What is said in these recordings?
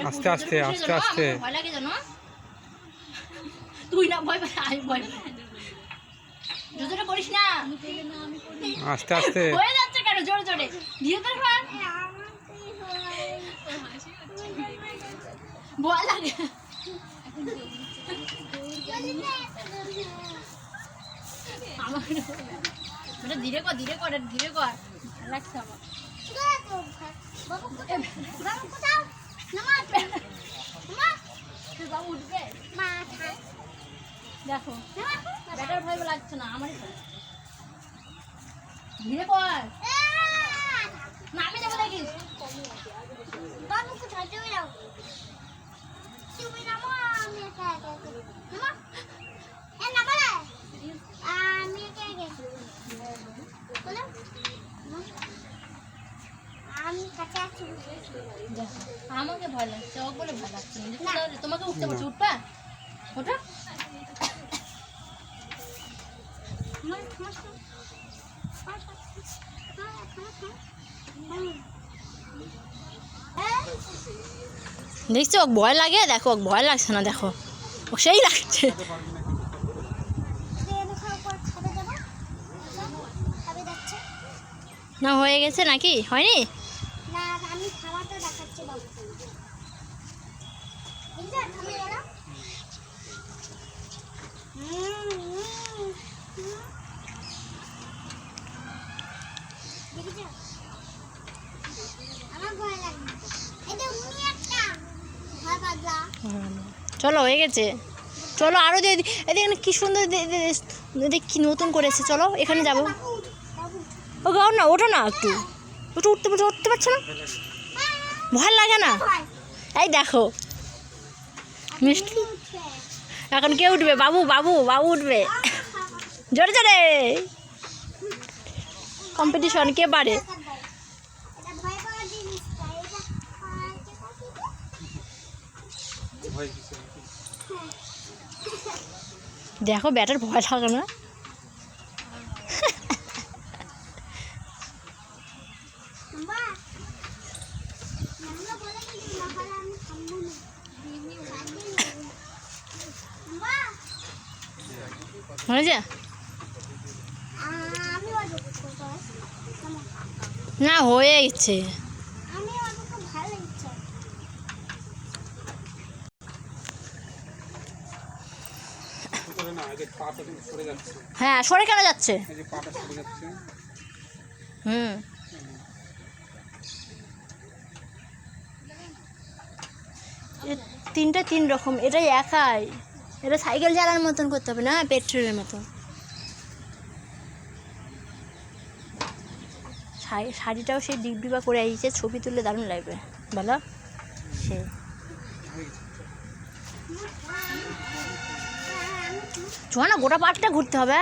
আস্তে আস্তে আস্তে আস্তে। ভয় লাগে জানো? তুই না ভয় পাই, আমি ভয় পাই। জোরে করিস না। আস্তে আস্তে। হয়ে যাচ্ছে কেন জোরে জোরে? ধীরে ধীরে কর। ভয় লাগে। আমার ধীরে কর, ধীরে কর, ধীরে কর। ভালো লাগছে আমার। বাবু উঠবে দেখো, ব্যাটার ভয় লাগছে না, আমারই ভয়। ধীরে কর, নামে যাবো দেখিস। আমাকে ভয় লাগছে, ও বলে ভয় লাগছে না। তোমাকে উঠতে বলছি, উঠবা? ওঠা। দেখছো ও ভয় লাগে? দেখো ভয় লাগছে না, দেখো ও সেই লাগছে। না হয়ে গেছে নাকি? হয়নি? চলো হয়ে গেছে, চলো আরো এখানে কি সুন্দর কি নতুন করেছে। চলো এখানে যাবো। ও গাও না, ওঠো না একটু, ওটা উঠতে পারছো না? ভয় লাগে না? এই দেখো মিষ্টি, এখন কে উঠবে? বাবু বাবু বাবু উঠবে। জোরে জোরে কম্পিটিশন, কে পারে? দেখো ব্যাটার ভয় লাগে না? হয়েছে না? হয়ে গেছে। হ্যাঁ সরে কেন যাচ্ছে? হুম, তিনটা তিন রকম, এটাই একাই। এটা সাইকেল চালানোর মতন করতে হবে না, পেট্রোলের মতন। শাড়িটাও সেই ডিপডিপা করে আইছে, ছবি তুললে দারুণ লাগবে বলো। সে চলো না, গোটা পার্কটা ঘুরতে হবে।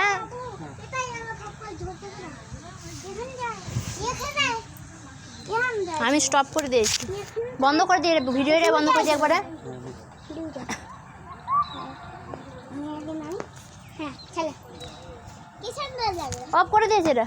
আমি স্টপ করে দিয়েছি, বন্ধ করে দিয়ে, ভিডিওটা বন্ধ করে দিয়ে একবারে অফ করে দিয়েছে এটা।